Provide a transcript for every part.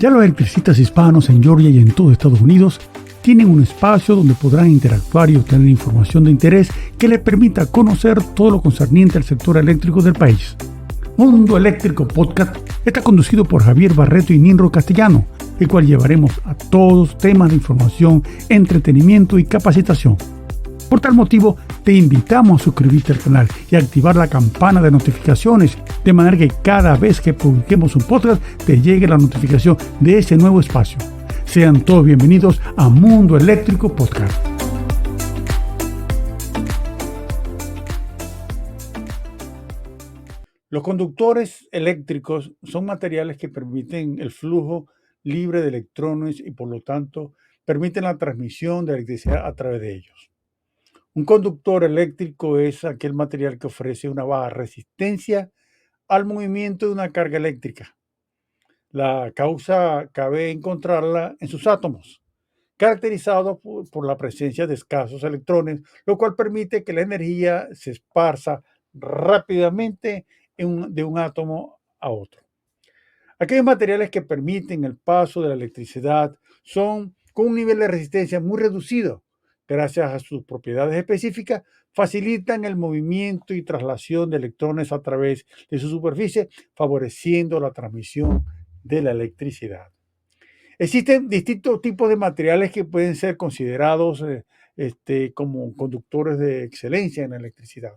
Ya los electricistas hispanos en Georgia y en todo Estados Unidos tienen un espacio donde podrán interactuar y obtener información de interés que les permita conocer todo lo concerniente al sector eléctrico del país. Mundo Eléctrico Podcast está conducido por Javier Barreto y Ninro Castellano, el cual llevaremos a todos temas de información, entretenimiento y capacitación. Por tal motivo, te invitamos a suscribirte al canal y a activar la campana de notificaciones, de manera que cada vez que publiquemos un podcast te llegue la notificación de ese nuevo espacio. Sean todos bienvenidos a Mundo Eléctrico Podcast. Los conductores eléctricos son materiales que permiten el flujo libre de electrones y por lo tanto permiten la transmisión de electricidad a través de ellos. Un conductor eléctrico es aquel material que ofrece una baja resistencia al movimiento de una carga eléctrica. La causa cabe encontrarla en sus átomos, caracterizados por la presencia de escasos electrones, lo cual permite que la energía se esparza rápidamente de un átomo a otro. Aquellos materiales que permiten el paso de la electricidad son con un nivel de resistencia muy reducido. Gracias a sus propiedades específicas, facilitan el movimiento y traslación de electrones a través de su superficie, favoreciendo la transmisión de la electricidad. Existen distintos tipos de materiales que pueden ser considerados como conductores de excelencia en la electricidad.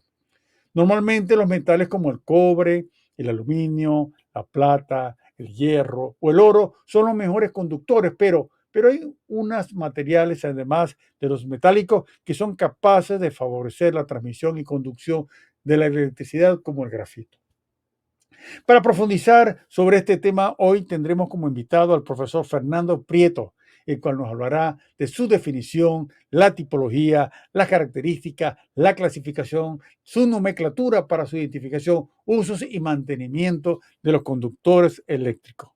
Normalmente los metales como el cobre, el aluminio, la plata, el hierro o el oro son los mejores conductores, pero hay unos materiales, además de los metálicos, que son capaces de favorecer la transmisión y conducción de la electricidad, como el grafito. Para profundizar sobre este tema, hoy tendremos como invitado al profesor Fernando Prieto, el cual nos hablará de su definición, la tipología, las características, la clasificación, su nomenclatura para su identificación, usos y mantenimiento de los conductores eléctricos.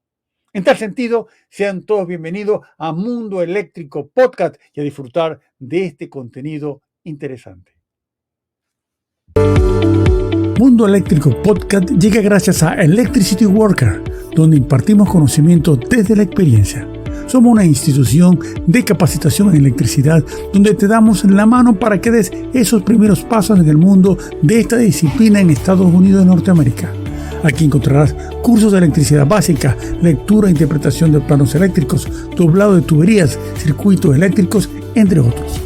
En tal sentido, sean todos bienvenidos a Mundo Eléctrico Podcast y a disfrutar de este contenido interesante. Mundo Eléctrico Podcast llega gracias a Electricity Worker, donde impartimos conocimiento desde la experiencia. Somos una institución de capacitación en electricidad donde te damos la mano para que des esos primeros pasos en el mundo de esta disciplina en Estados Unidos de Norteamérica. Aquí encontrarás cursos de electricidad básica, lectura e interpretación de planos eléctricos, doblado de tuberías, circuitos eléctricos, entre otros.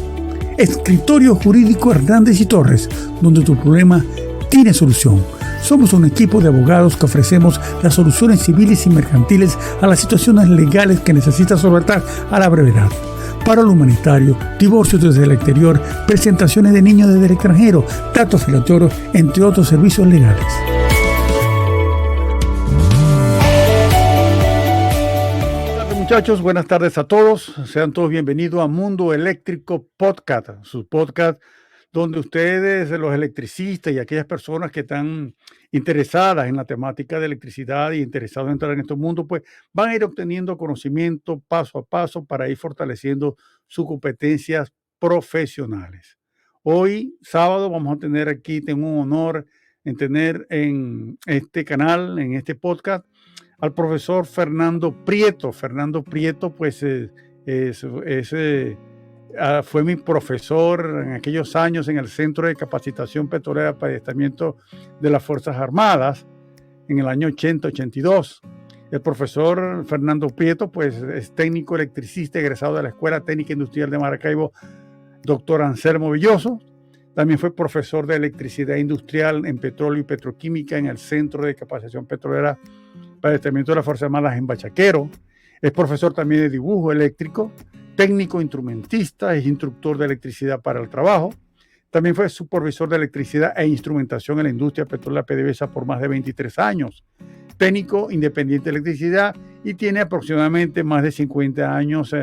Escritorio Jurídico Hernández y Torres, donde tu problema tiene solución. Somos un equipo de abogados que ofrecemos las soluciones civiles y mercantiles a las situaciones legales que necesitas solventar a la brevedad. Paro humanitario, divorcios desde el exterior, presentaciones de niños desde el extranjero, datos filatorios, entre otros servicios legales. Muchachos, buenas tardes a todos. Sean todos bienvenidos a Mundo Eléctrico Podcast, su podcast donde ustedes, los electricistas y aquellas personas que están interesadas en la temática de electricidad y interesados en entrar en este mundo, pues van a ir obteniendo conocimiento paso a paso para ir fortaleciendo sus competencias profesionales. Hoy, sábado, vamos a tener aquí, tengo un honor en tener en este canal, en este podcast, al profesor Fernando Prieto. Fernando Prieto, pues, fue mi profesor en aquellos años en el Centro de Capacitación Petrolera para Adiestramiento de las Fuerzas Armadas en el año 80-82. El profesor Fernando Prieto, pues, es técnico electricista egresado de la Escuela Técnica Industrial de Maracaibo, doctor Anselmo Villoso. También fue profesor de electricidad industrial en petróleo y petroquímica en el Centro de Capacitación Petrolera para Adiestramiento de las Fuerzas Armadas en Bachaquero. Es profesor también de dibujo eléctrico, técnico instrumentista, es instructor de electricidad para el trabajo. También fue supervisor de electricidad e instrumentación en la industria petrolera PDVSA por más de 23 años. Técnico independiente de electricidad y tiene aproximadamente más de 50 años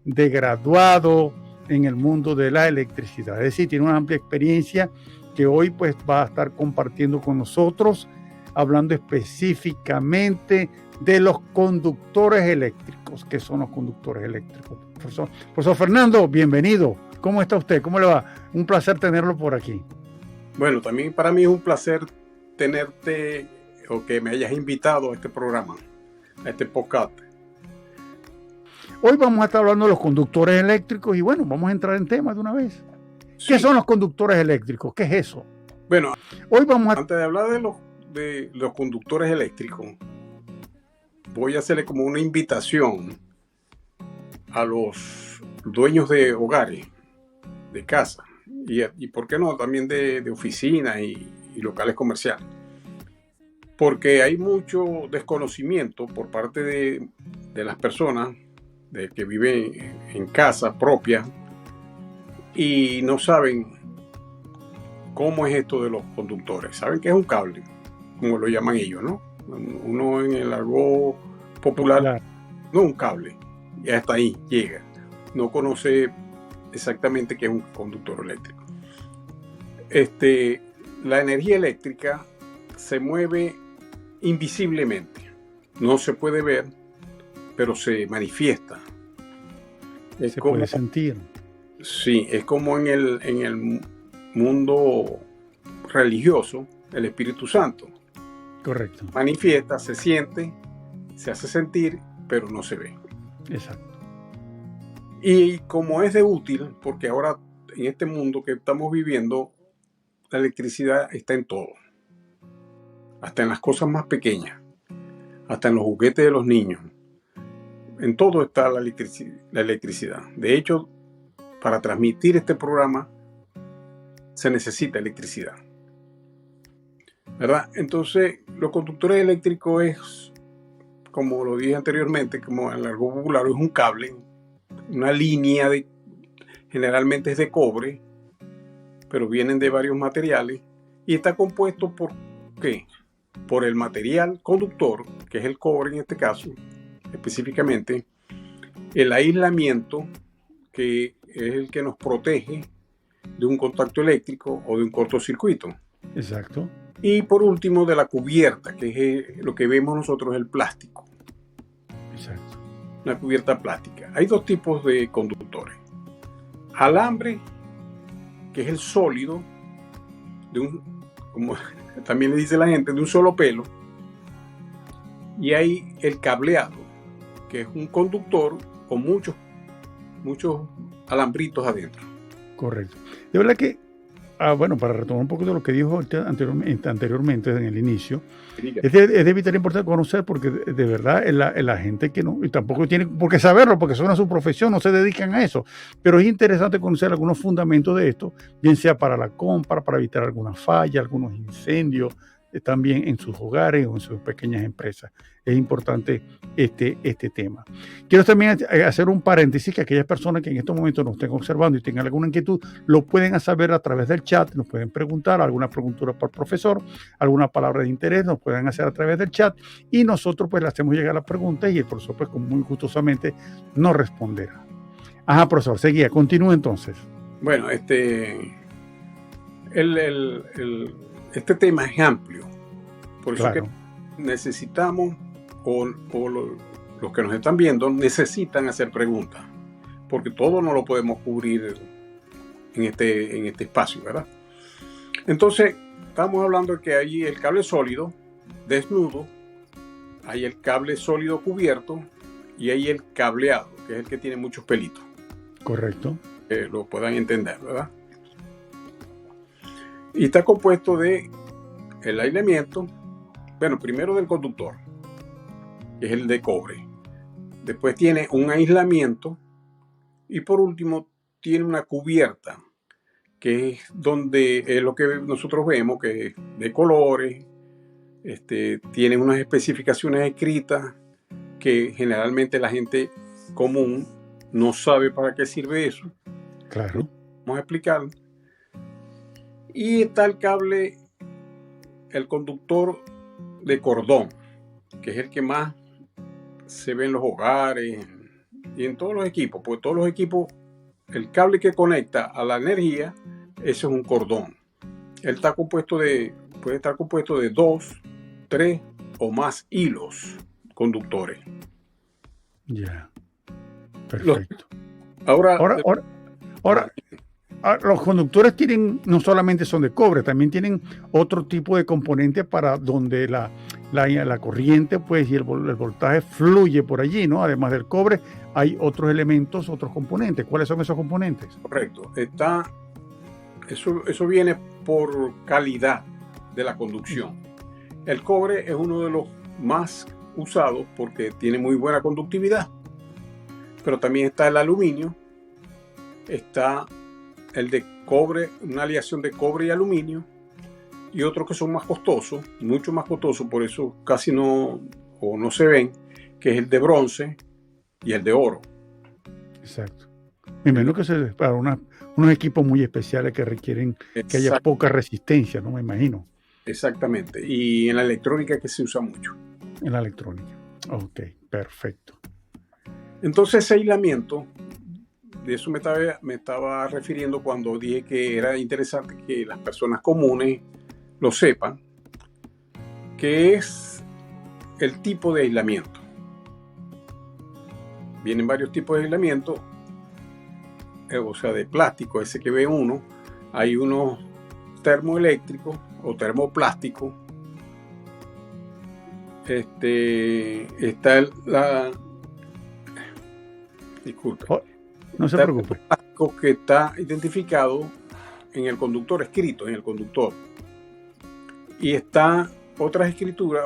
de graduado en el mundo de la electricidad. Es decir, tiene una amplia experiencia que hoy pues va a estar compartiendo con nosotros, hablando específicamente de los conductores eléctricos. ¿Qué son los conductores eléctricos? Profesor Fernando, bienvenido. ¿Cómo está usted? ¿Cómo le va? Un placer tenerlo por aquí. Bueno, también para mí es un placer tenerte o que me hayas invitado a este programa, a este podcast. Hoy vamos a estar hablando de los conductores eléctricos y bueno, vamos a entrar en tema de una vez. ¿Qué Sí. son los conductores eléctricos? ¿Qué es eso? Bueno, Hoy vamos a... antes de hablar de los conductores eléctricos, voy a hacerle como una invitación a los dueños de hogares, de casa, y por qué no, también de oficinas y locales comerciales. Porque hay mucho desconocimiento por parte de las personas que viven en casa propia y no saben cómo es esto de los conductores. Saben que es un cable, como lo llaman ellos, ¿no? Uno en el argot popular, no un cable, y hasta ahí llega. No conoce exactamente qué es un conductor eléctrico. La energía eléctrica se mueve invisiblemente. No se puede ver, pero se manifiesta. Se puede sentir. Sí, es como en el mundo religioso, el Espíritu Santo. Correcto. Manifiesta, se siente, se hace sentir, pero no se ve. Exacto. Y como es de útil, porque ahora en este mundo que estamos viviendo, la electricidad está en todo. Hasta en las cosas más pequeñas, hasta en los juguetes de los niños. En todo está la electricidad. De hecho, para transmitir este programa se necesita electricidad, ¿verdad? Entonces, los conductores eléctricos es, como lo dije anteriormente, como en el argot popular, es un cable, una línea generalmente es de cobre, pero vienen de varios materiales y está compuesto por ¿qué? Por el material conductor, que es el cobre en este caso, específicamente, el aislamiento, que es el que nos protege de un contacto eléctrico o de un cortocircuito. Exacto. Y por último, de la cubierta, que es lo que vemos nosotros, el plástico. Exacto. Una cubierta plástica. Hay dos tipos de conductores. Alambre, que es el sólido, como también le dice la gente, de un solo pelo. Y hay el cableado, que es un conductor con muchos alambritos adentro. Correcto. De verdad que, bueno, para retomar un poco de lo que dijo anteriormente en el inicio, es de vital importancia conocer, porque de verdad la gente que no, y tampoco tiene por qué saberlo, porque eso no es su profesión, no se dedican a eso, pero es interesante conocer algunos fundamentos de esto, bien sea para la compra, para evitar alguna falla, algunos incendios, también en sus hogares o en sus pequeñas empresas. Es importante este tema. Quiero también hacer un paréntesis, que aquellas personas que en estos momentos nos estén observando y tengan alguna inquietud, lo pueden saber a través del chat, nos pueden preguntar alguna pregunta por profesor, alguna palabra de interés, nos pueden hacer a través del chat y nosotros pues le hacemos llegar las preguntas y el profesor pues muy gustosamente nos responderá. Ajá, profesor, seguía, continúe entonces. Bueno, este tema es amplio, por eso que necesitamos, los que nos están viendo necesitan hacer preguntas, porque todo no lo podemos cubrir en este espacio, ¿verdad? Entonces, estamos hablando de que hay el cable sólido, desnudo, hay el cable sólido cubierto y hay el cableado, que es el que tiene muchos pelitos. Correcto. Que lo puedan entender, ¿verdad? Y está compuesto de el aislamiento, bueno, primero del conductor, que es el de cobre. Después tiene un aislamiento y por último tiene una cubierta, que es donde es lo que nosotros vemos, que es de colores, tiene unas especificaciones escritas que generalmente la gente común no sabe para qué sirve eso. Claro. Vamos a explicarlo. Y está el cable, el conductor de cordón, que es el que más se ve en los hogares y en todos los equipos, porque todos los equipos, el cable que conecta a la energía, ese es un cordón. Él puede estar compuesto de 2, 3 o más hilos conductores. Ya. Perfecto. Ahora, los conductores no solamente son de cobre, también tienen otro tipo de componentes para donde la corriente, pues, y el voltaje fluye por allí, ¿no? Además del cobre, hay otros elementos, otros componentes. ¿Cuáles son esos componentes? Correcto. Eso viene por calidad de la conducción. El cobre es uno de los más usados porque tiene muy buena conductividad. Pero también está el aluminio, está el de cobre, una aleación de cobre y aluminio, y otros que son más costosos, mucho más costosos, por eso casi no se ven, que es el de bronce y el de oro. Exacto. Me imagino que es para unos equipos muy especiales que requieren que haya poca resistencia, ¿no? Me imagino. Exactamente. Y en la electrónica que se usa mucho. En la electrónica. Ok, perfecto. Entonces ese aislamiento, de eso me estaba refiriendo cuando dije que era interesante que las personas comunes lo sepan, que es el tipo de aislamiento. Vienen varios tipos de aislamiento, o sea, de plástico, ese que ve uno. Hay unos termoeléctricos o termoplásticos. Está disculpe. No se preocupe. El plástico que está identificado en el conductor, escrito en el conductor. Y está otras escrituras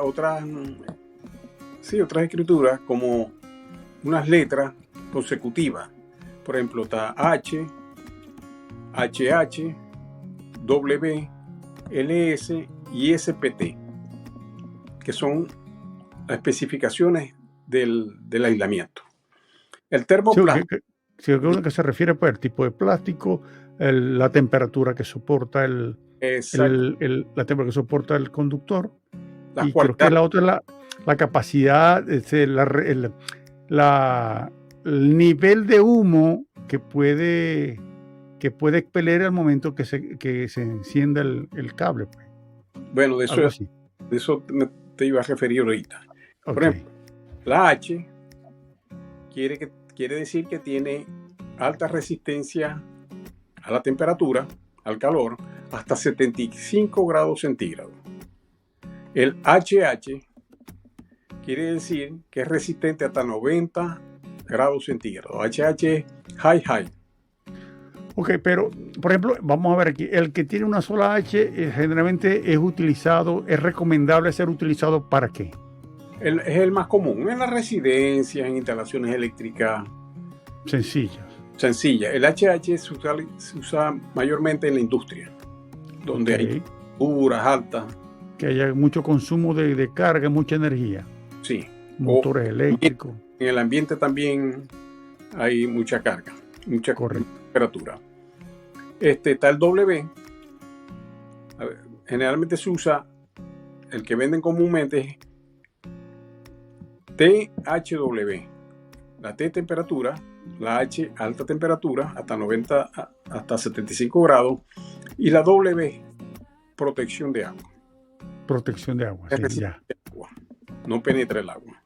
como unas letras consecutivas. Por ejemplo, está H, HH, W, LS y SPT, que son las especificaciones del aislamiento. El termoplástico. Sí, que se refiere pues al tipo de plástico, la temperatura que soporta la temperatura que soporta el conductor, y creo que la otra es la capacidad, el nivel de humo que puede expeler al momento que se encienda el cable, pues. Bueno, de eso te iba a referir ahorita. Okay. Por ejemplo, la H quiere decir que tiene alta resistencia a la temperatura, al calor, hasta 75 grados centígrados. El HH quiere decir que es resistente hasta 90 grados centígrados. HH high. Ok, pero por ejemplo, vamos a ver aquí, el que tiene una sola H generalmente es recomendable ser utilizado ¿para qué? Es el más común en las residencias, en instalaciones eléctricas sencillas. El HH se usa mayormente en la industria, donde hay temperaturas altas. Que haya mucho consumo de carga, mucha energía. Sí. Motores eléctricos. En el ambiente también hay mucha carga, mucha temperatura. Está el W. Generalmente se usa, el que venden comúnmente es THW. La T temperatura, la H alta temperatura hasta 90 hasta 75 grados y la W protección de agua. Protección de agua, sí, ya. Agua. No penetra el agua.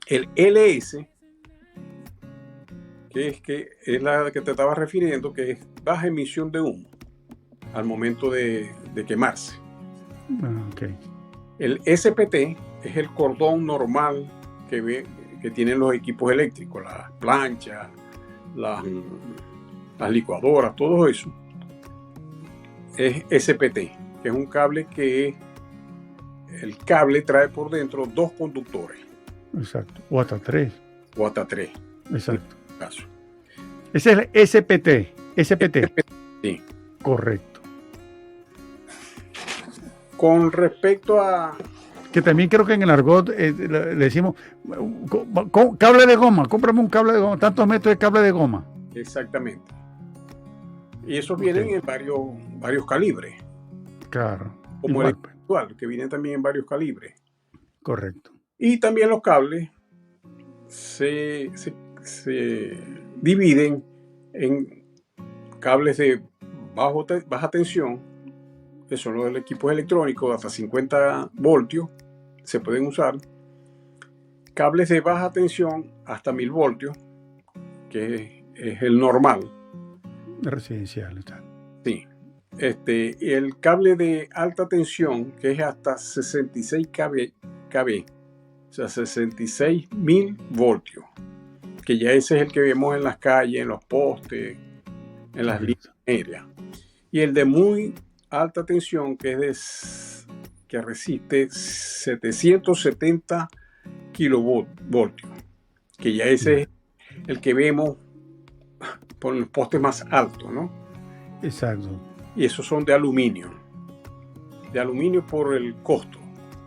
El LS, que es la que te estaba refiriendo, que es baja emisión de humo al momento de quemarse. Okay. El SPT es el cordón normal que tienen los equipos eléctricos, las planchas, las licuadoras, todo eso. Es SPT, que es un cable el cable trae por dentro 2 conductores. Exacto. O hasta 3. Exacto. En caso. Ese es el SPT. Sí. Correcto. Con respecto a... Que también creo que en el argot le decimos cable de goma, cómprame un cable de goma, tantos metros de cable de goma. Exactamente. Y esos vienen en varios calibres. Claro. Como igual, el actual, que vienen también en varios calibres. Correcto. Y también los cables se dividen en cables de baja tensión, que son los equipos electrónicos hasta 50 voltios, se pueden usar. Cables de baja tensión hasta 1000 voltios, que es el normal. Residencial. Sí. el cable de alta tensión, que es hasta 66 kV, o sea, 66.000 voltios, que ya ese es el que vemos en las calles, en los postes, en las líneas aéreas. Y el de muy alta tensión, que resiste 770 kilovoltios, que ya ese es el que vemos por los postes más altos, ¿no? Exacto. Y esos son de aluminio. De aluminio por el costo,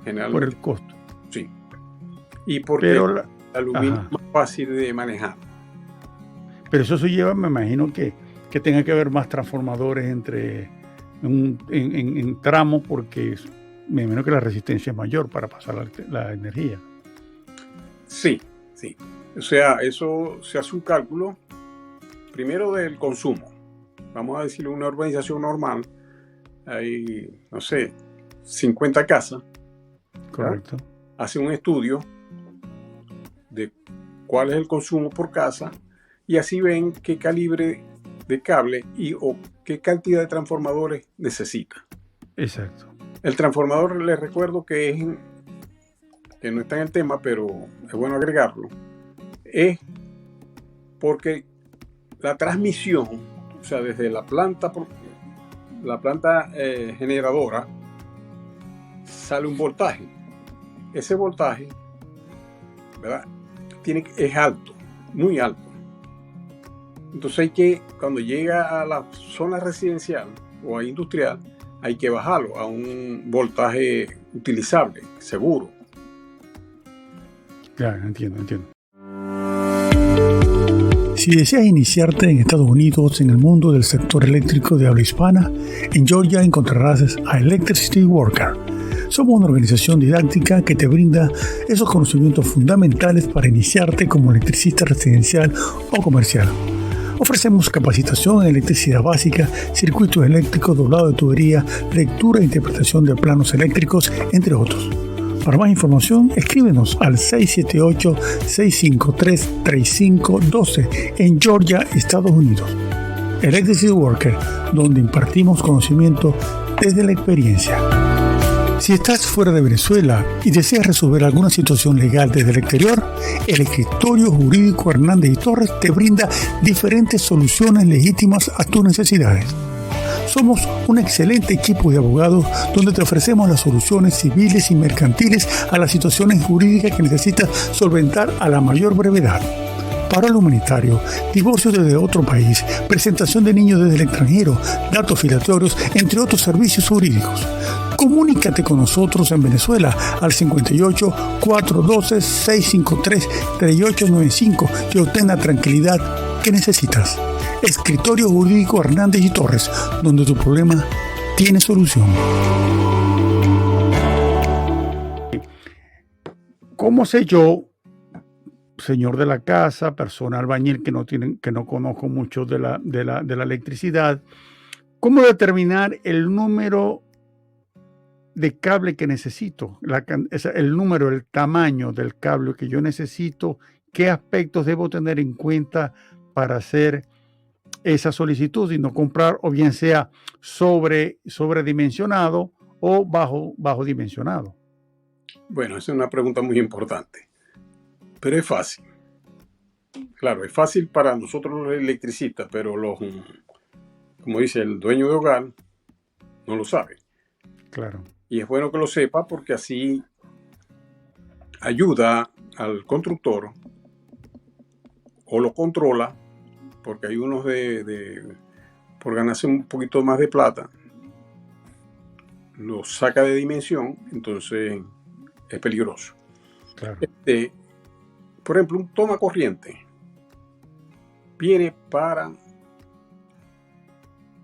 generalmente. Por el costo. Sí. Y porque el aluminio es más fácil de manejar. Pero eso se lleva, me imagino que tenga que haber más transformadores en tramos, porque me imagino que la resistencia es mayor para pasar la energía. Sí, sí. O sea, eso se hace un cálculo primero del consumo. Vamos a decirle, una urbanización normal, hay, no sé, 50 casas. Correcto. Hace un estudio de cuál es el consumo por casa y así ven qué calibre de cable o qué cantidad de transformadores necesita. Exacto. El transformador, les recuerdo que no está en el tema, pero es bueno agregarlo, es porque la transmisión, o sea, desde la planta generadora, sale un voltaje. Ese voltaje, ¿verdad?, es alto, muy alto. Entonces cuando llega a la zona residencial o a industrial, hay que bajarlo a un voltaje utilizable, seguro. Claro, entiendo. Si deseas iniciarte en Estados Unidos en el mundo del sector eléctrico de habla hispana, en Georgia encontrarás a Electricity Worker. Somos una organización didáctica que te brinda esos conocimientos fundamentales para iniciarte como electricista residencial o comercial. Ofrecemos capacitación en electricidad básica, circuitos eléctricos, doblado de tubería, lectura e interpretación de planos eléctricos, entre otros. Para más información, escríbenos al 678-653-3512 en Georgia, Estados Unidos. Electricity Worker, donde impartimos conocimiento desde la experiencia. Si estás fuera de Venezuela y deseas resolver alguna situación legal desde el exterior, el Escritorio Jurídico Hernández y Torres te brinda diferentes soluciones legítimas a tus necesidades. Somos un excelente equipo de abogados donde te ofrecemos las soluciones civiles y mercantiles a las situaciones jurídicas que necesitas solventar a la mayor brevedad. Paro humanitario, divorcio desde otro país, presentación de niños desde el extranjero, datos filatorios, entre otros servicios jurídicos. Comunícate con nosotros en Venezuela al 58-412-653-3895 y obtén la tranquilidad que necesitas. Escritorio Jurídico Hernández y Torres, donde tu problema tiene solución. ¿Cómo sé yo, señor de la casa, persona albañil que no conozco mucho de la electricidad, cómo determinar el número de cable que necesito, el tamaño del cable que yo necesito, qué aspectos debo tener en cuenta para hacer esa solicitud y no comprar, o bien sea sobredimensionado o bajo dimensionado? Bueno, esa es una pregunta muy importante, pero es fácil. Claro, es fácil para nosotros los electricistas, pero como dice el dueño de hogar, no lo sabe. Claro. Y es bueno que lo sepa porque así ayuda al constructor o lo controla, porque hay unos por ganarse un poquito más de plata, lo saca de dimensión, entonces es peligroso. Claro. Por ejemplo, un toma corriente viene para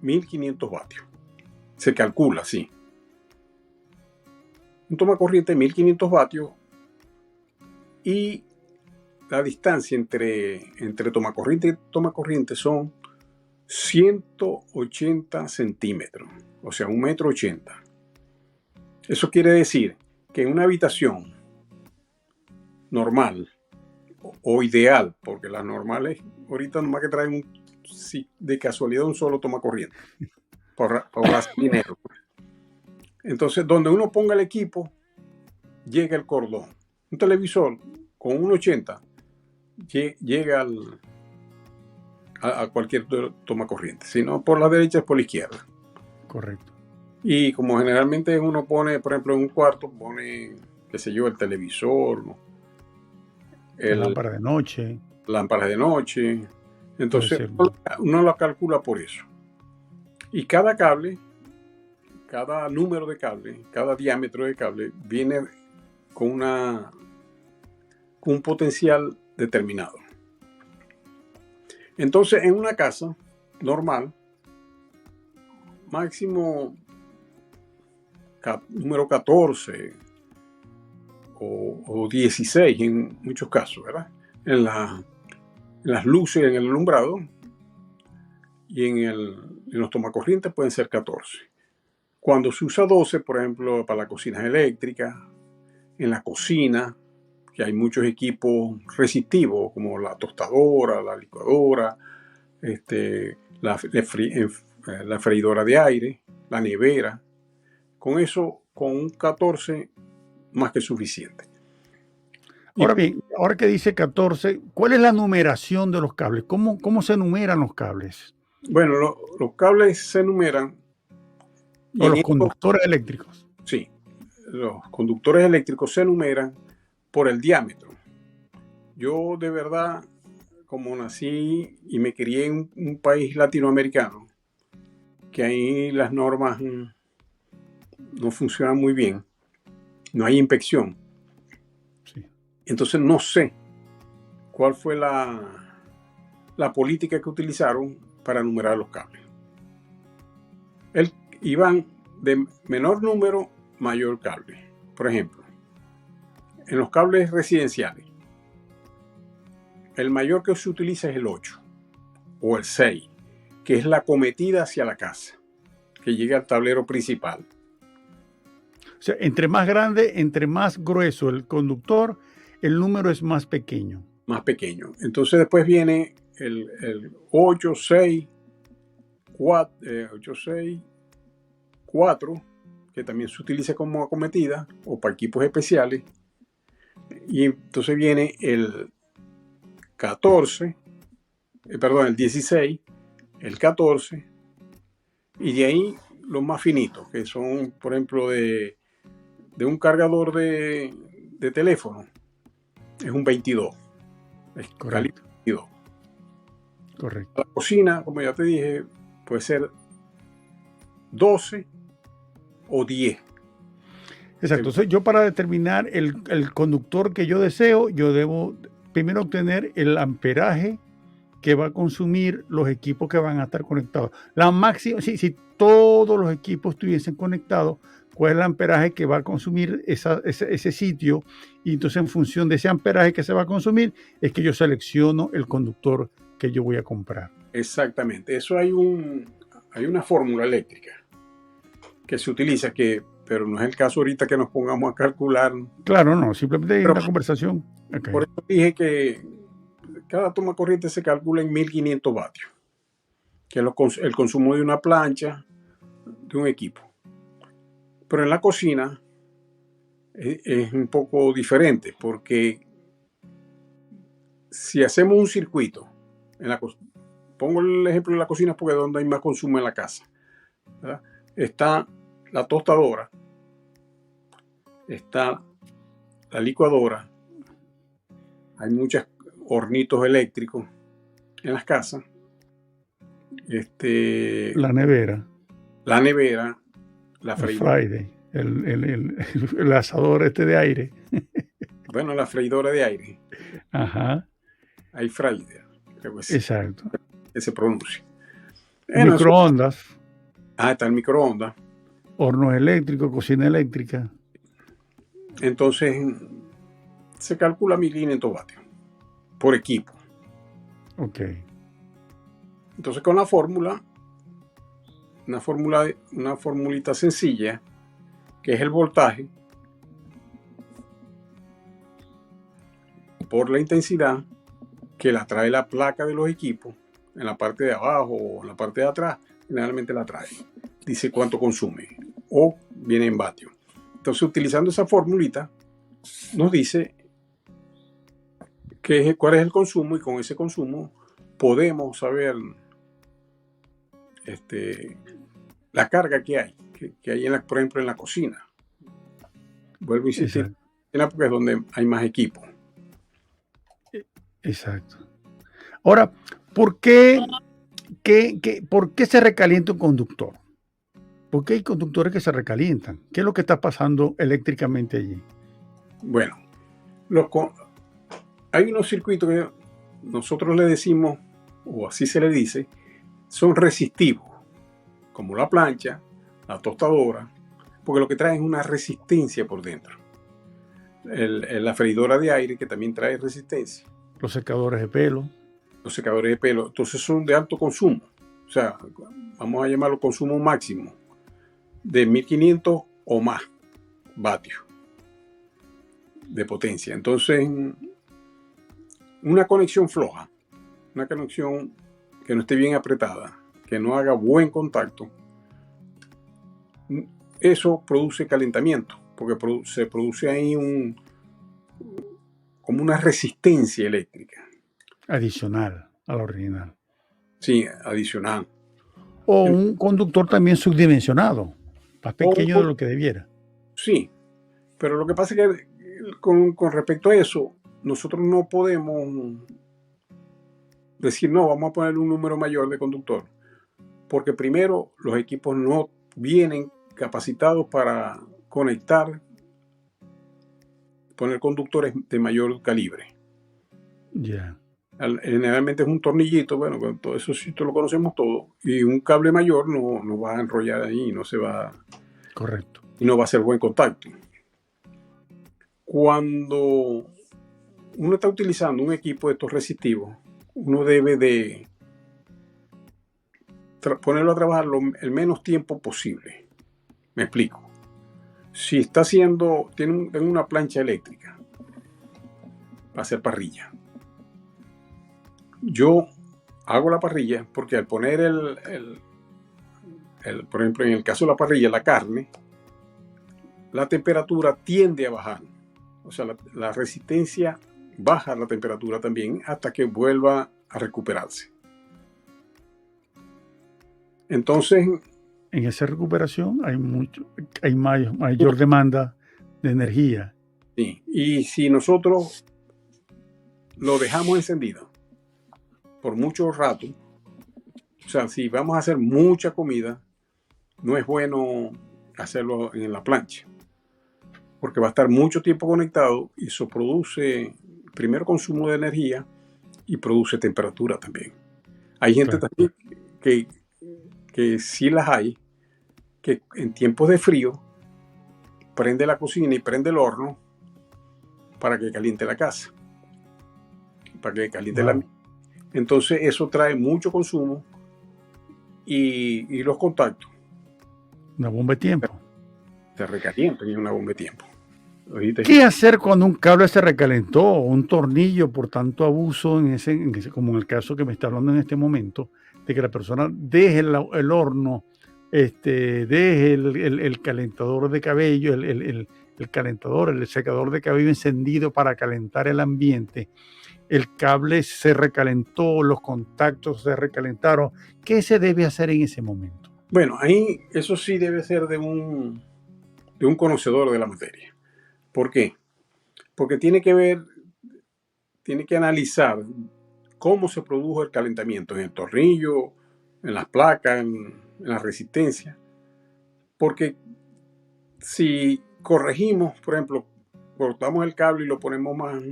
1500 vatios. Se calcula así. Un toma corriente de 1500 vatios y la distancia entre toma corriente y toma corriente son 180 centímetros, o sea, 1,80 m. Eso quiere decir que en una habitación normal o ideal, porque las normales ahorita nomás que traen de casualidad un solo toma corriente. para ahorrar dinero. Entonces, donde uno ponga el equipo, llega el cordón. Un televisor con un 80 llega a cualquier toma corriente. Si no por la derecha, es por la izquierda. Correcto. Y como generalmente uno pone, por ejemplo, en un cuarto, pone, qué sé yo, el televisor, ¿no? Lámpara de noche. Lámparas de noche. Entonces, Puede uno lo calcula por eso. Y cada cable, cada número de cable, cada diámetro de cable viene con un potencial determinado. Entonces, en una casa normal, máximo número 14 o 16 en muchos casos, ¿verdad? En las luces, en el alumbrado y en los tomacorrientes pueden ser 14. Cuando se usa 12, por ejemplo, para las cocinas eléctricas, en la cocina, que hay muchos equipos resistivos, como la tostadora, la licuadora, la freidora de aire, la nevera. Con eso, con un 14, más que suficiente. Ahora bien, ahora que dice 14, ¿cuál es la numeración de los cables? ¿Cómo se numeran los cables? Bueno, los cables se numeran. O los conductores eléctricos. Sí, los conductores eléctricos se numeran por el diámetro. Yo de verdad, como nací y me crié en un país latinoamericano, que ahí las normas no funcionan muy bien, no hay inspección. Sí. Entonces no sé cuál fue la política que utilizaron para numerar los cables. Iban de menor número, mayor cable. Por ejemplo, en los cables residenciales, el mayor que se utiliza es el 8 o el 6, que es la cometida hacia la casa, que llega al tablero principal. O sea, entre más grande, entre más grueso el conductor, el número es más pequeño. Más pequeño. Entonces después viene el 8, 6, 4, que también se utiliza como acometida o para equipos especiales. Y entonces viene el 14, el 16, el 14, y de ahí los más finitos, que son, por ejemplo, de un cargador de teléfono, es un 22. Es Correcto. 22. Correcto. La cocina, como ya te dije, puede ser 12 o 10. Exacto. Entonces, yo para determinar el conductor que yo deseo, yo debo primero obtener el amperaje que va a consumir los equipos que van a estar conectados. La máxima, si todos los equipos estuviesen conectados, cuál es el amperaje que va a consumir ese sitio, y entonces en función de ese amperaje que se va a consumir es que yo selecciono el conductor que yo voy a comprar. Exactamente. Eso hay una fórmula eléctrica que se utiliza, pero no es el caso ahorita que nos pongamos a calcular. Claro, no, simplemente hay una conversación. Okay. Por eso dije que cada toma corriente se calcula en 1500 vatios, que es el consumo de una plancha, de un equipo. Pero en la cocina es un poco diferente, porque si hacemos un circuito, pongo el ejemplo de la cocina porque es donde hay más consumo en la casa, ¿verdad? Está la tostadora, está la licuadora, hay muchos hornitos eléctricos en las casas, la nevera, la freidora, el asador de aire. Bueno, la freidora de aire. Ajá. Hay fryer, exacto, que se pronuncia. Microondas. Está el microondas. Hornos eléctricos, cocina eléctrica. Entonces, se calcula 1500 vatios por equipo. Ok. Entonces, con la fórmula, una formulita sencilla, que es el voltaje por la intensidad que la trae la placa de los equipos, en la parte de abajo o en la parte de atrás, generalmente la trae. dice cuánto consume o viene en vatios. Entonces, utilizando esa formulita, nos dice cuál es el consumo, y con ese consumo podemos saber la carga que hay, por ejemplo, en la cocina. Vuelvo a insistir, Exacto. porque es donde hay más equipo. Exacto. Ahora, ¿por qué se recalienta un conductor? ¿Por qué hay conductores que se recalientan? ¿Qué es lo que está pasando eléctricamente allí? Bueno, hay unos circuitos que nosotros le decimos, o así se le dice, son resistivos, como la plancha, la tostadora, porque lo que trae es una resistencia por dentro. La freidora de aire, que también trae resistencia. Los secadores de pelo. Los secadores de pelo, entonces son de alto consumo. O sea, vamos a llamarlo consumo máximo, de 1500 o más vatios de potencia. Entonces, una conexión floja, una conexión que no esté bien apretada, que no haga buen contacto, eso produce calentamiento, porque se produce ahí como una resistencia eléctrica. Adicional a la original. Sí, adicional. O un conductor también subdimensionado, más pequeño de lo que debiera. Sí, pero lo que pasa es que con respecto a eso, nosotros no podemos decir, no, vamos a poner un número mayor de conductor, porque primero los equipos no vienen capacitados para conectar, poner conductores de mayor calibre. Ya. Generalmente es un tornillito, bueno, todo eso sí lo conocemos todo, y un cable mayor no va a enrollar ahí, no se va. Correcto. Y no va a ser buen contacto. Cuando uno está utilizando un equipo de estos resistivos, uno debe de ponerlo a trabajar el menos tiempo posible. Me explico. Si tiene una plancha eléctrica para hacer parrilla, yo hago la parrilla porque al poner por ejemplo, en el caso de la parrilla, la carne, la temperatura tiende a bajar. O sea, la resistencia baja la temperatura también hasta que vuelva a recuperarse. Entonces, en esa recuperación hay mayor demanda de energía. Sí, y si nosotros lo dejamos encendido por mucho rato, o sea, si vamos a hacer mucha comida, no es bueno hacerlo en la plancha, porque va a estar mucho tiempo conectado y eso produce primero consumo de energía y produce temperatura también. Hay gente también que sí las hay, que en tiempos de frío prende la cocina y prende el horno para que caliente la casa, para que caliente la. Entonces eso trae mucho consumo y los contactos. Una bomba de tiempo. Se recalientan en una bomba de tiempo. ¿Oíste? ¿Qué hacer cuando un cable se recalentó o un tornillo por tanto abuso, como en el caso que me está hablando en este momento, de que la persona deje el horno, deje el calentador de cabello, el secador de cabello encendido para calentar el ambiente? El cable se recalentó, los contactos se recalentaron. ¿Qué se debe hacer en ese momento? Bueno, ahí eso sí debe ser de un conocedor de la materia. ¿Por qué? Porque tiene que analizar cómo se produjo el calentamiento en el tornillo, en las placas, en la resistencia. Porque si corregimos, por ejemplo, cortamos el cable y lo ponemos más,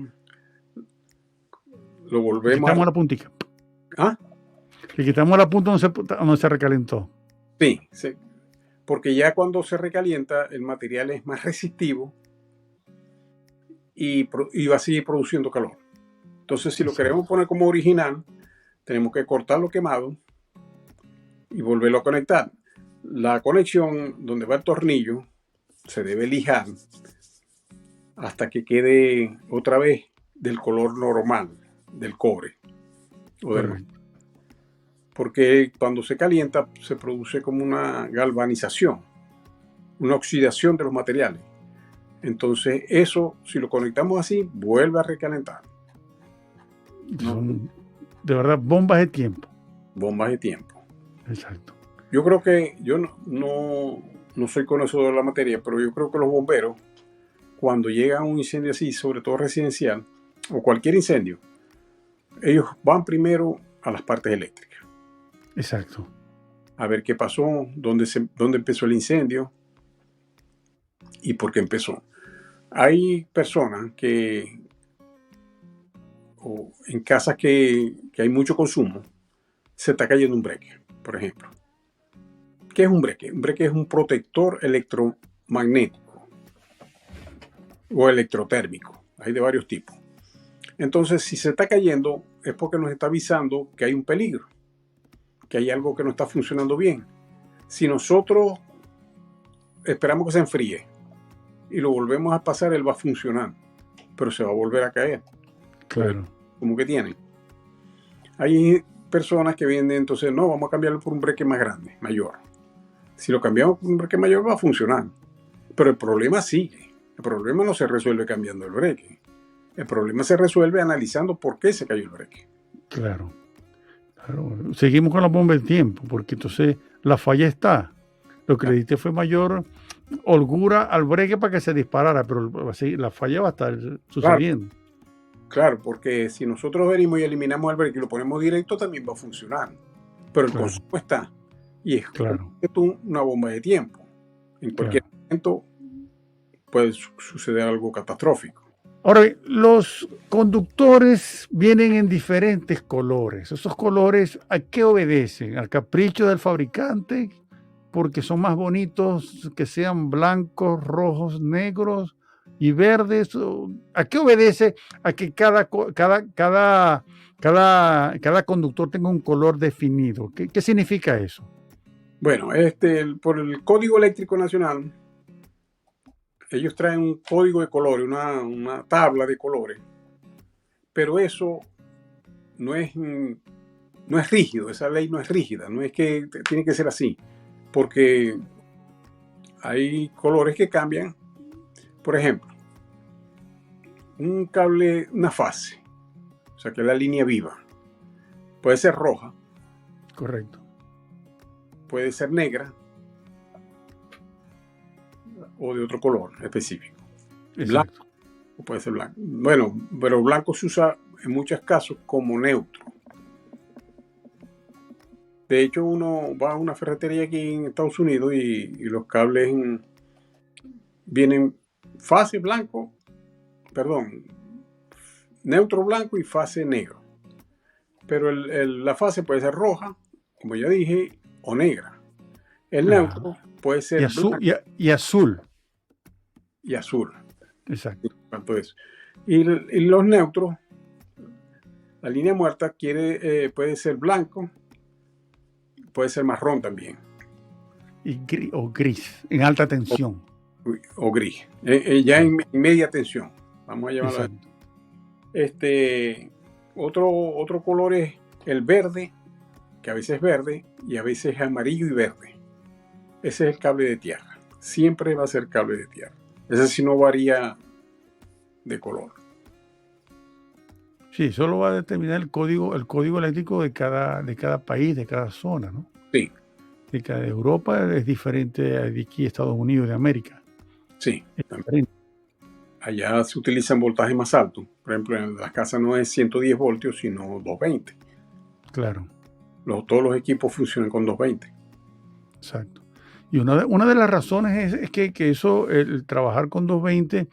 lo volvemos quitamos la puntica. ¿Ah? Le quitamos la punta donde se recalentó. Sí, porque ya cuando se recalienta el material es más resistivo y va a seguir produciendo calor. Entonces, si lo queremos poner como original, tenemos que cortar lo quemado y volverlo a conectar. La conexión donde va el tornillo se debe lijar hasta que quede otra vez del color normal del cobre. porque cuando se calienta se produce como una galvanización, una oxidación de los materiales. Entonces eso, si lo conectamos así, vuelve a recalentar. Son, de verdad, bombas de tiempo. Bombas de tiempo. Exacto. Yo creo que, yo no soy conocedor de la materia, pero yo creo que los bomberos, cuando llega un incendio así, sobre todo residencial, o cualquier incendio, ellos van primero a las partes eléctricas. Exacto. A ver qué pasó, dónde empezó el incendio y por qué empezó. Hay personas que, o en casas que hay mucho consumo, se está cayendo un breaker, por ejemplo. ¿Qué es un breaker? Un breaker es un protector electromagnético o electrotérmico. Hay de varios tipos. Entonces, si se está cayendo, es porque nos está avisando que hay un peligro, que hay algo que no está funcionando bien. Si nosotros esperamos que se enfríe y lo volvemos a pasar, él va a funcionar, pero se va a volver a caer. Claro. Como que tienen. Hay personas que vienen, entonces, no, vamos a cambiarlo por un breaker más grande, mayor. Si lo cambiamos por un breaker mayor, va a funcionar. Pero el problema sigue. El problema no se resuelve cambiando el breaker. El problema se resuelve analizando por qué se cayó el breaker. Claro. Claro. Seguimos con la bomba del tiempo, porque entonces la falla está. Lo que le diste fue mayor holgura al breaker para que se disparara, pero la falla va a estar sucediendo. Claro, porque si nosotros venimos y eliminamos el breaker y lo ponemos directo, también va a funcionar. Pero el consumo está. Y es una bomba de tiempo. En cualquier momento puede suceder algo catastrófico. Ahora, los conductores vienen en diferentes colores. ¿Esos colores a qué obedecen? ¿Al capricho del fabricante? Porque son más bonitos que sean blancos, rojos, negros y verdes. ¿A qué obedece? A que cada conductor tenga un color definido. ¿Qué significa eso? Bueno, por el Código Eléctrico Nacional, ellos traen un código de colores, una tabla de colores, pero eso no es rígido, esa ley no es rígida, no es que tiene que ser así, porque hay colores que cambian. Por ejemplo, un cable, una fase, o sea que es la línea viva, puede ser roja. Correcto. Puede ser negra o de otro color específico. Exacto. Blanco o puede ser blanco. Bueno, pero blanco se usa en muchos casos como neutro. De hecho, uno va a una ferretería aquí en Estados Unidos y los cables vienen neutro blanco y fase negro. Pero la fase puede ser roja, como ya dije, o negra. El neutro puede ser blanco. Y azul. Y azul. Exacto. Y los neutros, la línea muerta puede ser blanco, puede ser marrón también. O gris, en alta tensión. O gris, ya en media tensión, vamos a llamarlo así. Otro color es el verde, que a veces es verde y a veces es amarillo y verde. Ese es el cable de tierra. Siempre va a ser cable de tierra. Ese sí no varía de color. Sí, solo va a determinar el código eléctrico de cada país, de cada zona, ¿no? Sí. De cada Europa es diferente de aquí, Estados Unidos de América. Sí. Allá se utilizan voltajes más altos. Por ejemplo, en las casas no es 110 voltios, sino 220. Claro. Todos los equipos funcionan con 220. Exacto. Y una de las razones es que eso, el trabajar con 220,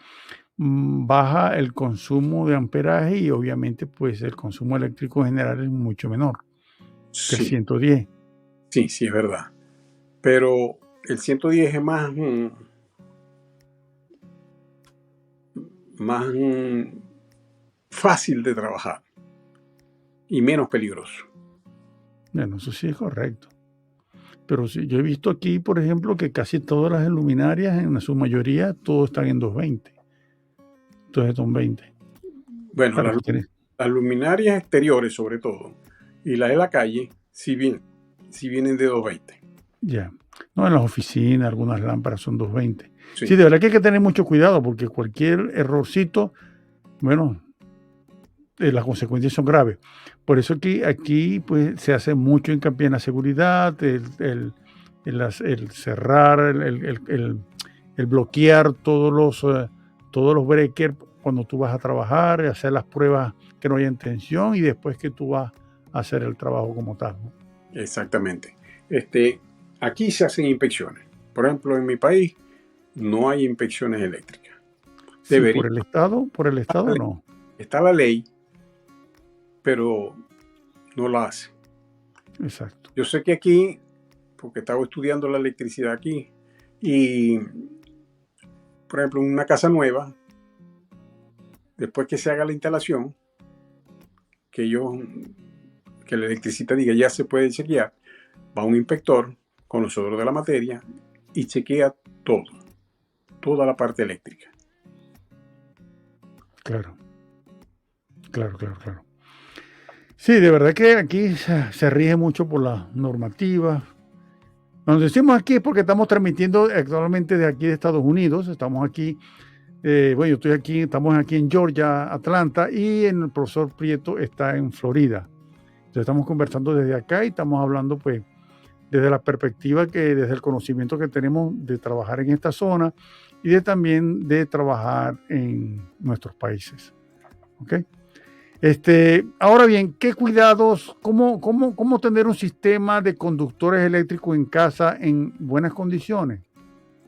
baja el consumo de amperaje y obviamente pues el consumo eléctrico en general es mucho menor que el 110. Sí, es verdad. Pero el 110 es más fácil de trabajar y menos peligroso. Bueno, eso sí es correcto. Pero sí, yo he visto aquí, por ejemplo, que casi todas las luminarias, en su mayoría, todos están en 220. Entonces, 220. Bueno, las luminarias exteriores, sobre todo, y las de la calle, si vienen de 220. Ya. No, en las oficinas, algunas lámparas son 220. Sí, Sí, de verdad que hay que tener mucho cuidado porque cualquier errorcito, bueno, las consecuencias son graves. Por eso aquí pues, se hace mucho hincapié en la seguridad, el cerrar, el bloquear todos los breakers cuando tú vas a trabajar, hacer las pruebas que no haya tensión y después que tú vas a hacer el trabajo como tal, ¿no? exactamente. Aquí se hacen inspecciones. Por ejemplo, en mi país no hay inspecciones eléctricas. Sí, Debería. por el estado no. Está la ley, pero no la hace. Exacto. Yo sé que aquí, porque estaba estudiando la electricidad aquí, y por ejemplo, en una casa nueva, después que se haga la instalación, que el electricista diga ya se puede chequear, va un inspector, conocedor de la materia, y chequea todo, toda la parte eléctrica. Claro, claro. Sí, de verdad que aquí se rige mucho por las normativas. Nos decimos aquí es porque estamos transmitiendo actualmente de aquí de Estados Unidos. Estamos aquí, bueno, yo estoy aquí, estamos aquí en Georgia, Atlanta, y el profesor Prieto está en Florida. Entonces estamos conversando desde acá y estamos hablando, pues, desde la perspectiva desde el conocimiento que tenemos de trabajar en esta zona y también de trabajar en nuestros países. ¿Ok? Ahora bien, ¿qué cuidados, cómo tener un sistema de conductores eléctricos en casa en buenas condiciones?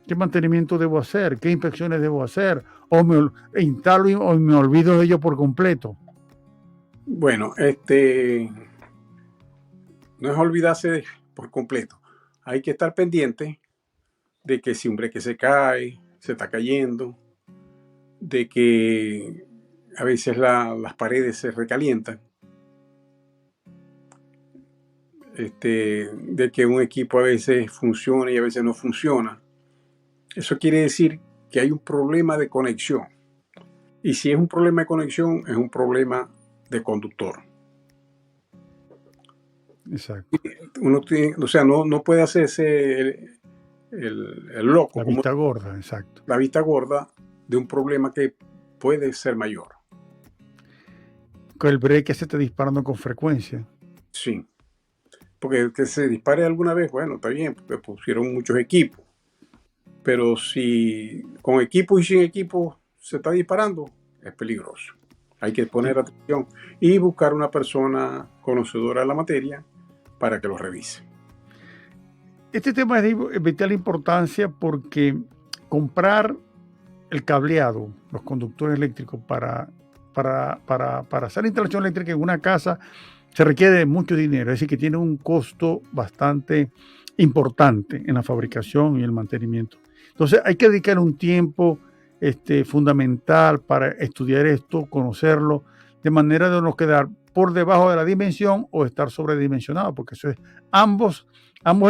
¿Qué mantenimiento debo hacer? ¿Qué inspecciones debo hacer? ¿O me instalo o me olvido de ello por completo? Bueno, no es olvidarse por completo. Hay que estar pendiente de que si un breque se cae, se está cayendo, de que a veces las paredes se recalientan, de que un equipo a veces funciona y a veces no funciona. Eso quiere decir que hay un problema de conexión. Y si es un problema de conexión, es un problema de conductor. Exacto. Uno tiene, o sea, no puede hacerse el loco, La como vista gorda, exacto. la vista gorda de un problema que puede ser mayor. Que el break se esté disparando con frecuencia. Sí. Porque que se dispare alguna vez, bueno, está bien, porque pusieron muchos equipos. Pero si con equipo y sin equipo se está disparando, es peligroso. Hay que Sí. poner atención y buscar una persona conocedora de la materia para que lo revise. Este tema es de vital importancia porque comprar el cableado, los conductores eléctricos para hacer la instalación eléctrica en una casa se requiere de mucho dinero, es decir, que tiene un costo bastante importante en la fabricación y el mantenimiento. Entonces hay que dedicar un tiempo fundamental para estudiar esto, conocerlo, de manera de no quedar por debajo de la dimensión o estar sobredimensionado, porque eso es, ambos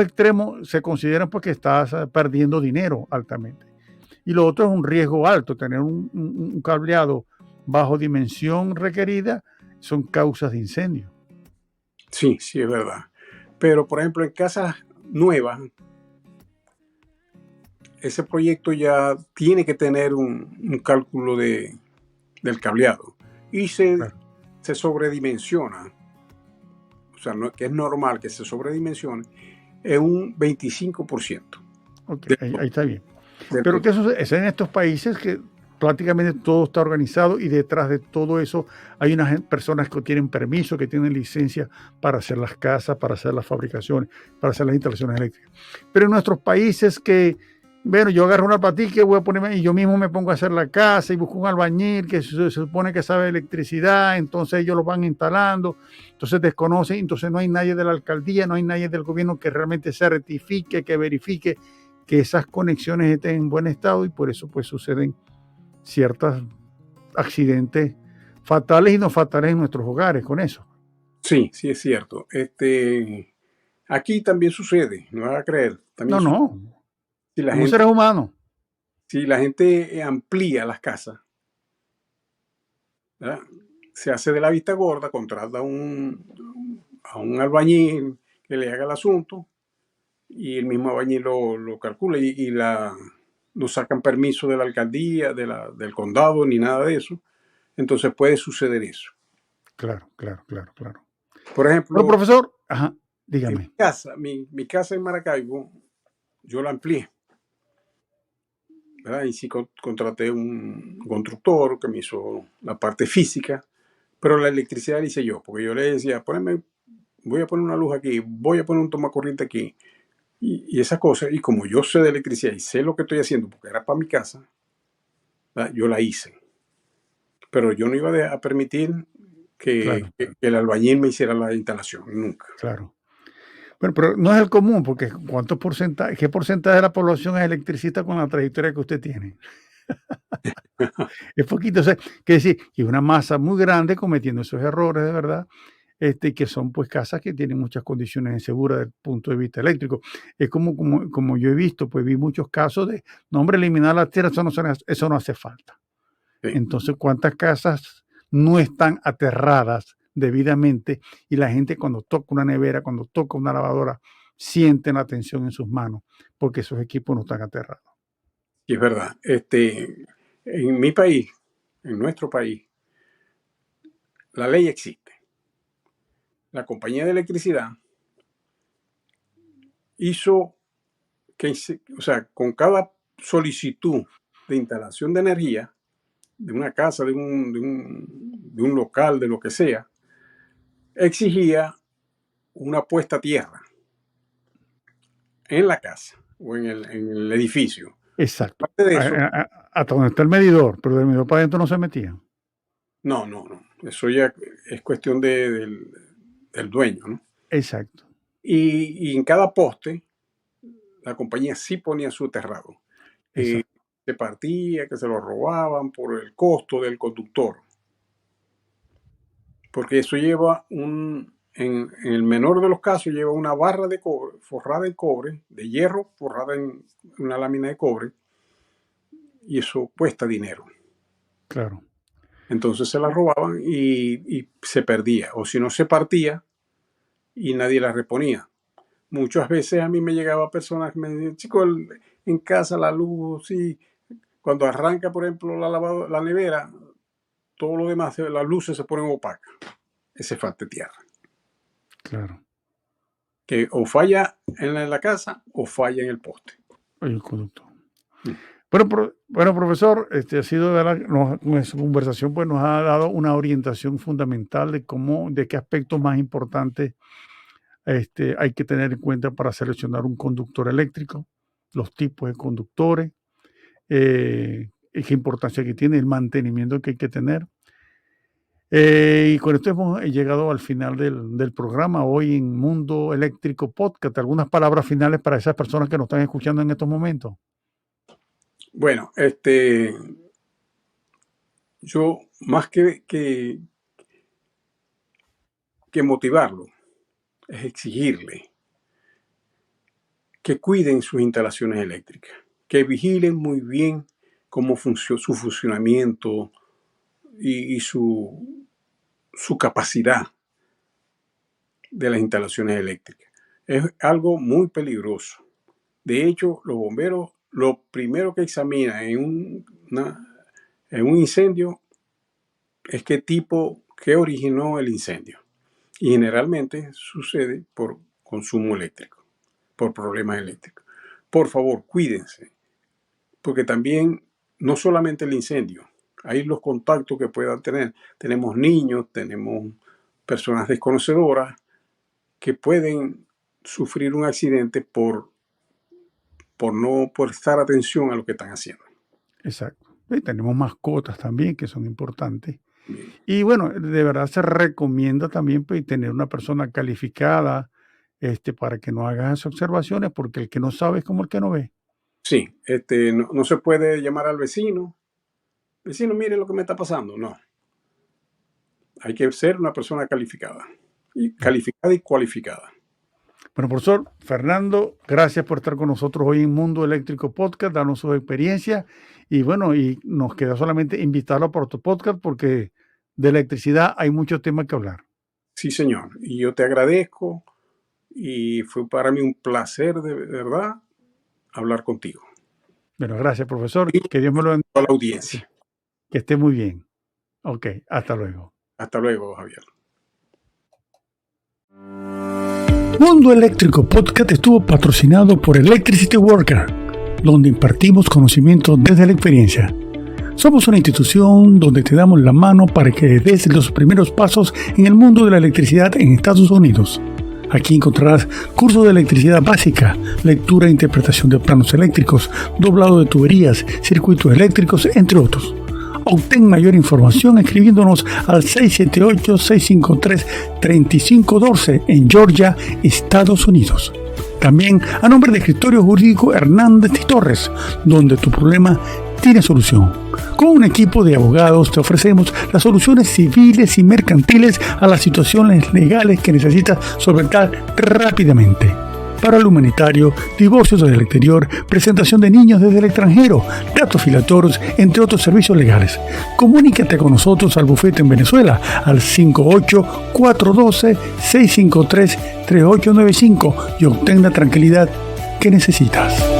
extremos se consideran porque estás perdiendo dinero altamente. Y lo otro es un riesgo alto, tener un cableado bajo dimensión requerida son causas de incendio. Sí, sí, es verdad. Pero, por ejemplo, en casas nuevas, ese proyecto ya tiene que tener un cálculo del cableado y Claro. se sobredimensiona. O sea, que es normal que se sobredimensione en un 25%. Ok, del, ahí está bien. del Pero que total. eso es en estos países que prácticamente todo está organizado y detrás de todo eso hay unas personas que tienen permiso, que tienen licencia para hacer las casas, para hacer las fabricaciones, para hacer las instalaciones eléctricas. Pero en nuestros países que, bueno, yo agarro una patica, voy a ponerme y yo mismo me pongo a hacer la casa y busco un albañil que se supone que sabe electricidad, entonces ellos lo van instalando, entonces desconocen, entonces no hay nadie de la alcaldía, no hay nadie del gobierno que realmente se rectifique, que verifique que esas conexiones estén en buen estado y por eso pues suceden ciertos accidentes fatales y no fatales en nuestros hogares con eso. Sí, sí es cierto. Aquí también sucede, no vas a creer. También No, sucede. no, Si la somos gente, seres humanos. si la gente amplía las casas, ¿verdad? Se hace de la vista gorda, contrata a un albañil que le haga el asunto y el mismo albañil lo calcula no sacan permiso de la alcaldía, del condado, ni nada de eso. Entonces puede suceder eso. Claro, claro, claro, claro. Por Bueno, ejemplo, profesor, ajá, en dígame. mi casa en Maracaibo, yo la amplié, ¿verdad? Y sí contraté un constructor que me hizo la parte física, pero la electricidad la hice yo, porque yo le decía, voy a poner una luz aquí, voy a poner un tomacorriente aquí, y esas cosas. Y como yo sé de electricidad y sé lo que estoy haciendo, porque era para mi casa, ¿verdad? Yo la hice. Pero yo no iba a permitir Claro, que el albañil me hiciera la instalación, nunca. claro. Bueno, pero no es el común, porque qué porcentaje de la población es electricista con la trayectoria que usted tiene? Es poquito, o sea, quiere decir que una masa muy grande cometiendo esos errores de verdad, que son pues casas que tienen muchas condiciones inseguras desde el punto de vista eléctrico. Es como yo he visto, pues vi muchos casos de, no hombre, eliminar la tierra, eso no hace falta. Sí. Entonces, ¿cuántas casas no están aterradas debidamente y la gente cuando toca una nevera, cuando toca una lavadora, sienten la tensión en sus manos porque esos equipos no están aterrados? Y es verdad. En mi país, en nuestro país, la ley existe. La compañía de electricidad hizo o sea, con cada solicitud de instalación de energía, de una casa, de un local, de lo que sea, exigía una puesta a tierra en la casa o en el edificio. Y Exacto. aparte de eso, Hasta donde está el medidor, pero del medidor para adentro no se metía. no. Eso ya es cuestión del dueño, ¿no? Exacto. Y en cada poste, la compañía sí ponía su terrado. Exacto. Se partía, que se lo robaban por el costo del conductor. Porque eso lleva en el menor de los casos, lleva una barra de cobre, forrada en cobre, de hierro, forrada en una lámina de cobre, y eso cuesta dinero. Claro. Entonces se la robaban y se perdía, o si no se partía y nadie la reponía. Muchas veces a mí me llegaba personas que me decían, chico, en casa la luz, sí, cuando arranca, por ejemplo, la nevera, todo lo demás, las luces se ponen opacas. Ese falta de tierra. Claro. Que o falla en la casa o falla en el poste. El conductor. Mm. Bueno, profesor, ha sido de nuestra conversación, pues nos ha dado una orientación fundamental de qué aspectos más importantes hay que tener en cuenta para seleccionar un conductor eléctrico, los tipos de conductores, y qué importancia que tiene, el mantenimiento que hay que tener. Y con esto hemos llegado al final del programa hoy en Mundo Eléctrico Podcast. ¿Algunas palabras finales para esas personas que nos están escuchando en estos momentos? Bueno, yo más que motivarlo, es exigirle que cuiden sus instalaciones eléctricas, que vigilen muy bien cómo funciona su funcionamiento y su capacidad de las instalaciones eléctricas. Es algo muy peligroso. De hecho, los bomberos lo primero que examinan en un incendio es qué originó el incendio. Y generalmente sucede por consumo eléctrico, por problemas eléctricos. Por favor, cuídense, porque también no solamente el incendio, hay los contactos que puedan tener. Tenemos niños, tenemos personas desconocedoras que pueden sufrir un accidente por no prestar atención a lo que están haciendo. Exacto. Y tenemos mascotas también que son importantes. Bien. Y bueno, de verdad se recomienda también pues, tener una persona calificada para que no haga esas observaciones, porque el que no sabe es como el que no ve. Sí, no se puede llamar al vecino. Vecino, mire lo que me está pasando. No, hay que ser una persona calificada. Y calificada y cualificada. Bueno, profesor Fernando, gracias por estar con nosotros hoy en Mundo Eléctrico Podcast, darnos su experiencia. Y bueno, y nos queda solamente invitarlo por tu podcast, porque de electricidad hay muchos temas que hablar. Sí, señor. Y yo te agradezco y fue para mí un placer de verdad hablar contigo. Bueno, gracias, profesor. Y Que Dios me lo bendiga. a la audiencia. Que esté muy bien. Ok, hasta luego. Hasta luego, Javier. Mundo Eléctrico Podcast estuvo patrocinado por Electricity Worker, donde impartimos conocimiento desde la experiencia. Somos una institución donde te damos la mano para que des los primeros pasos en el mundo de la electricidad en Estados Unidos. Aquí encontrarás cursos de electricidad básica, lectura e interpretación de planos eléctricos, doblado de tuberías, circuitos eléctricos, entre otros. Obtén mayor información escribiéndonos al 678-653-3512 en Georgia, Estados Unidos. También a nombre de Escritorio Jurídico Hernández y Torres, donde tu problema tiene solución. Con un equipo de abogados te ofrecemos las soluciones civiles y mercantiles a las situaciones legales que necesitas solventar rápidamente. Para el humanitario, divorcios desde el exterior, presentación de niños desde el extranjero, datos filatorios, entre otros servicios legales. Comunícate con nosotros al bufete en Venezuela al 58-412-653-3895 y obtén la tranquilidad que necesitas.